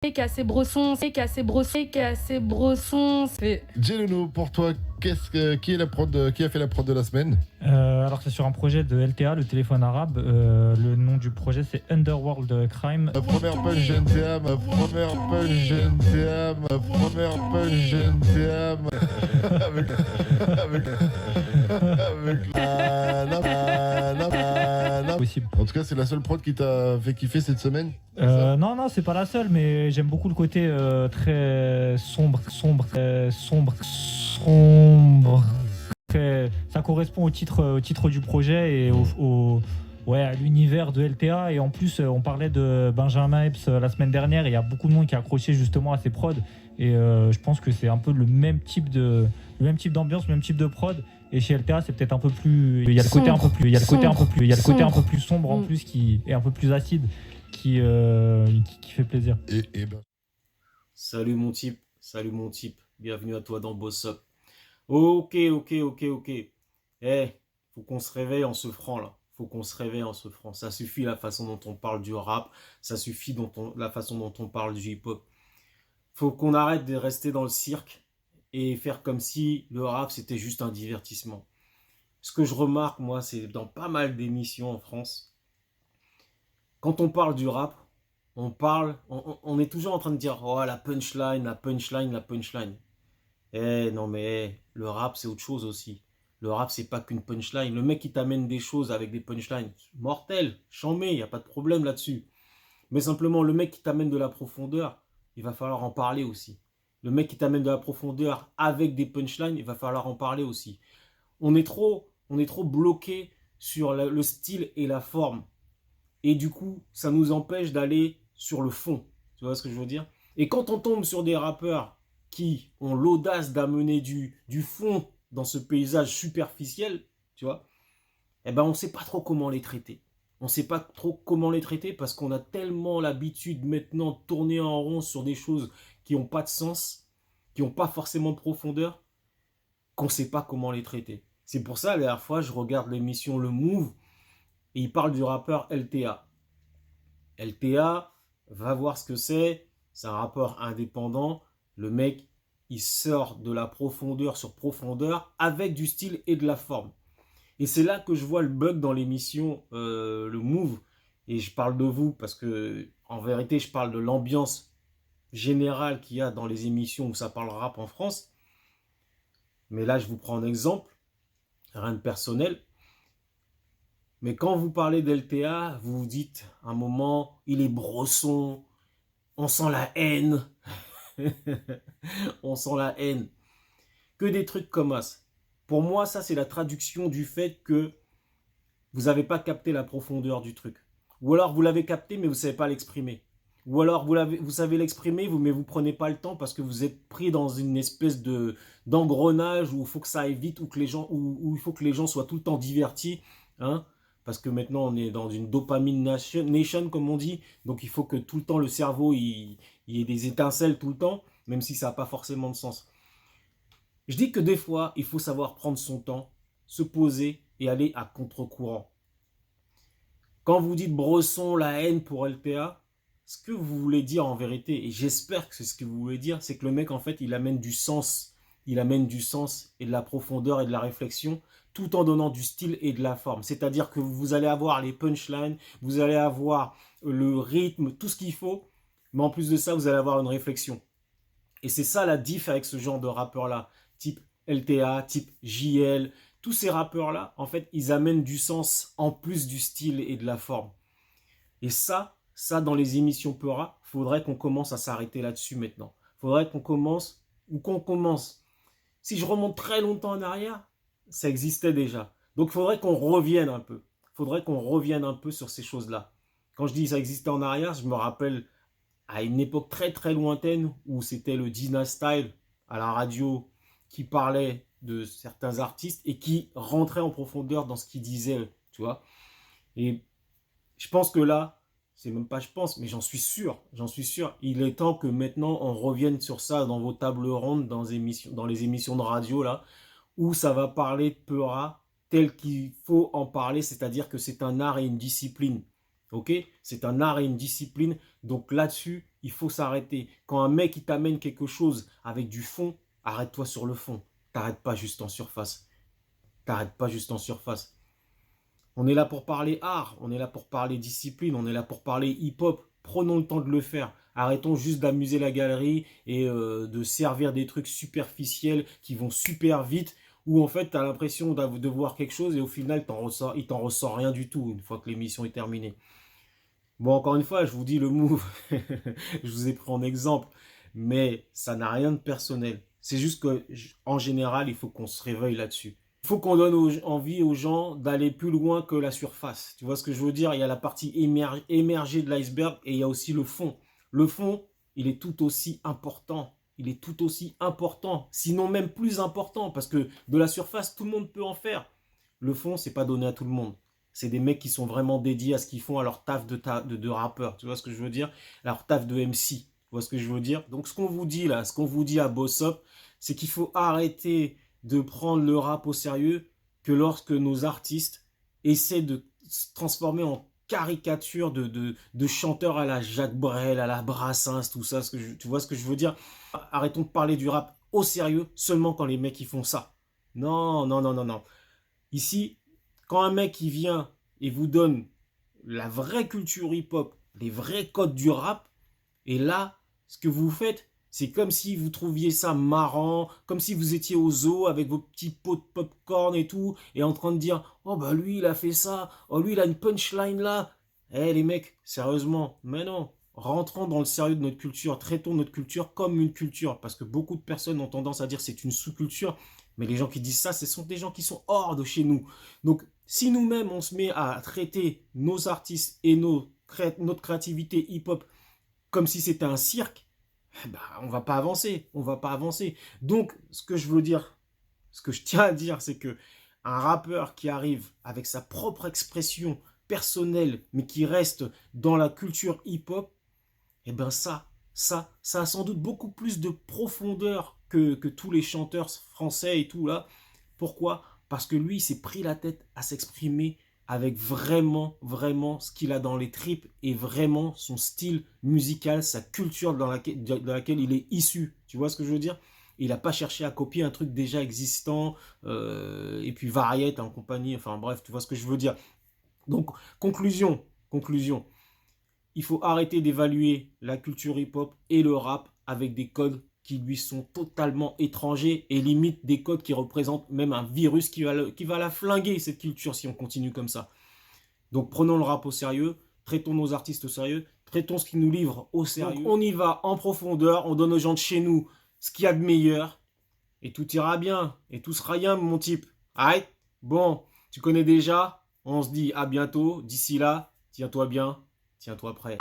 Cassé Bresson, c'est Cassé Brossé, Cassé Bresson. Jeleno, pour toi, qui a fait la prod de la semaine? Alors c'est sur un projet de LTA, le téléphone arabe. Le nom du projet c'est Underworld Crime. Première page NTM, première page NTM, première page NTM. Possible. En tout cas, c'est la seule prod qui t'a fait kiffer cette semaine? Non, c'est pas la seule, mais j'aime beaucoup le côté très sombre. Ça correspond au titre du projet et à l'univers de LTA. Et en plus, on parlait de Benjamin Epps la semaine dernière. Et il y a beaucoup de monde qui a accroché justement à ces prods. Et je pense que c'est un peu le même type d'ambiance, le même type de prod. Et chez LTA, c'est peut-être un peu plus. Il y a le côté un peu plus. Il y a le côté un peu plus. Il y a le côté un peu plus sombre en plus qui est un peu plus acide, qui fait plaisir. Et ben... Salut mon type, bienvenue à toi dans Boss Up. Ok. Faut qu'on se réveille en se franc là. Ça suffit la façon dont on parle du rap, ça suffit la façon dont on parle du hip-hop. Faut qu'on arrête de rester dans le cirque et faire comme si le rap c'était juste un divertissement. Ce que je remarque moi, c'est dans pas mal d'émissions en France, quand on parle du rap, on est toujours en train de dire oh la punchline. Non mais le rap c'est autre chose aussi. Le rap c'est pas qu'une punchline. Le mec qui t'amène des choses avec des punchlines, mortel, chambé, y a pas de problème là-dessus. Mais simplement le mec qui t'amène de la profondeur, il va falloir en parler aussi. Le mec qui t'amène de la profondeur avec des punchlines, il va falloir en parler aussi. On est trop bloqué sur le style et la forme. Et du coup, ça nous empêche d'aller sur le fond. Tu vois ce que je veux dire? Et quand on tombe sur des rappeurs qui ont l'audace d'amener du fond dans ce paysage superficiel, tu vois, eh ben on ne sait pas trop comment les traiter. Parce qu'on a tellement l'habitude maintenant de tourner en rond sur des choses qui n'ont pas de sens, qui n'ont pas forcément de profondeur, qu'on ne sait pas comment les traiter. C'est pour ça, la dernière fois, je regarde l'émission Le Move et il parle du rappeur LTA. LTA, va voir ce que c'est un rappeur indépendant. Le mec, il sort de la profondeur sur profondeur avec du style et de la forme. Et c'est là que je vois le bug dans l'émission Le Move. Et je parle de vous parce que, en vérité, je parle de l'ambiance générale qu'il y a dans les émissions où ça parle rap en France. Mais là, je vous prends un exemple, rien de personnel. Mais quand vous parlez d'LTA, vous vous dites, à un moment, il est brosson, on sent la haine. On sent la haine. Que des trucs comme ça. Pour moi, ça, c'est la traduction du fait que vous n'avez pas capté la profondeur du truc. Ou alors, vous l'avez capté, mais vous ne savez pas l'exprimer. Ou alors, vous savez l'exprimer, mais vous ne prenez pas le temps parce que vous êtes pris dans une espèce d'engrenage où il faut que ça aille vite, où il faut que les gens soient tout le temps divertis. Hein, parce que maintenant on est dans une dopamine nation comme on dit, donc il faut que tout le temps le cerveau il y ait des étincelles tout le temps, même si ça n'a pas forcément de sens. Je dis que des fois il faut savoir prendre son temps, se poser et aller à contre-courant. Quand vous dites Bresson, la haine pour LTA, ce que vous voulez dire en vérité, et j'espère que c'est ce que vous voulez dire, c'est que le mec en fait il amène du sens et de la profondeur et de la réflexion, tout en donnant du style et de la forme. C'est-à-dire que vous allez avoir les punchlines, vous allez avoir le rythme, tout ce qu'il faut, mais en plus de ça, vous allez avoir une réflexion. Et c'est ça la diff avec ce genre de rappeurs-là, type LTA, type JL, tous ces rappeurs-là, en fait, ils amènent du sens en plus du style et de la forme. Et ça dans les émissions Peura, faudrait qu'on commence à s'arrêter là-dessus maintenant. Faudrait qu'on commence. Si je remonte très longtemps en arrière, ça existait déjà. Donc, il faudrait qu'on revienne un peu. Sur ces choses-là. Quand je dis ça existait en arrière, je me rappelle à une époque très très lointaine où c'était le Dina Style à la radio qui parlait de certains artistes et qui rentrait en profondeur dans ce qu'il disait, tu vois. Et je pense que là, c'est même pas je pense, mais j'en suis sûr. Il est temps que maintenant on revienne sur ça dans vos tables rondes, dans les émissions de radio là, où ça va parler de Peura tel qu'il faut en parler, c'est-à-dire que c'est un art et une discipline. Ok? C'est un art et une discipline. Donc là-dessus, Il faut s'arrêter. Quand un mec il t'amène quelque chose avec du fond, arrête-toi sur le fond. T'arrêtes pas juste en surface. T'arrêtes pas juste en surface. On est là pour parler art, on est là pour parler discipline, on est là pour parler hip-hop. Prenons le temps de le faire. Arrêtons juste d'amuser la galerie et de servir des trucs superficiels qui vont super vite, où en fait tu as l'impression de voir quelque chose et au final il t'en ressort rien du tout une fois que l'émission est terminée. Bon, encore une fois, je vous dis le move, je vous ai pris en exemple, mais ça n'a rien de personnel. C'est juste que en général, il faut qu'on se réveille là-dessus. Il faut qu'on donne envie aux gens d'aller plus loin que la surface. Tu vois ce que je veux dire? Il y a la partie émergée de l'iceberg et il y a aussi le fond. Le fond, il est tout aussi important. Il est tout aussi important, sinon même plus important, parce que de la surface, tout le monde peut en faire. Le fond, c'est pas donné à tout le monde. C'est des mecs qui sont vraiment dédiés à ce qu'ils font, à leur taf de rappeur. Tu vois ce que je veux dire? À leur taf de MC. Tu vois ce que je veux dire? Donc ce qu'on vous dit là, ce qu'on vous dit à Boss Up, c'est qu'il faut arrêter de prendre le rap au sérieux que lorsque nos artistes essaient de se transformer en caricature de chanteurs à la Jacques Brel, à la Brassens, tout ça. Tu vois ce que je veux dire? Arrêtons de parler du rap au sérieux seulement quand les mecs ils font ça. Non, non, non, non, non. Ici, quand un mec il vient et vous donne la vraie culture hip-hop, les vrais codes du rap, et là, ce que vous faites, c'est comme si vous trouviez ça marrant, comme si vous étiez au zoo avec vos petits pots de popcorn et tout, et en train de dire « Oh bah lui il a fait ça, oh lui il a une punchline là ». Eh les mecs, sérieusement, mais non, rentrons dans le sérieux de notre culture, traitons notre culture comme une culture, parce que beaucoup de personnes ont tendance à dire c'est une sous-culture, mais les gens qui disent ça, ce sont des gens qui sont hors de chez nous. Donc si nous-mêmes on se met à traiter nos artistes et notre créativité hip-hop comme si c'était un cirque, bah, on va pas avancer, on va pas avancer. Donc, ce que je veux dire, ce que je tiens à dire, c'est que un rappeur qui arrive avec sa propre expression personnelle, mais qui reste dans la culture hip-hop, eh ben ça a sans doute beaucoup plus de profondeur que tous les chanteurs français et tout là. Pourquoi? Parce que lui, il s'est pris la tête à s'exprimer avec vraiment, vraiment ce qu'il a dans les tripes et vraiment son style musical, sa culture dans laquelle il est issu. Tu vois ce que je veux dire? Il n'a pas cherché à copier un truc déjà existant et puis variette en compagnie. Enfin bref, tu vois ce que je veux dire. Donc, conclusion. Il faut arrêter d'évaluer la culture hip-hop et le rap avec des codes qui lui sont totalement étrangers et limite des codes qui représentent même un virus qui va la flinguer, cette culture, si on continue comme ça. Donc prenons le rap au sérieux, traitons nos artistes au sérieux, traitons ce qu'ils nous livrent au sérieux. Donc, on y va en profondeur, on donne aux gens de chez nous ce qu'il y a de meilleur et tout ira bien et tout sera bien, mon type. Alright? Bon, tu connais déjà, on se dit à bientôt. D'ici là, tiens-toi bien, tiens-toi prêt.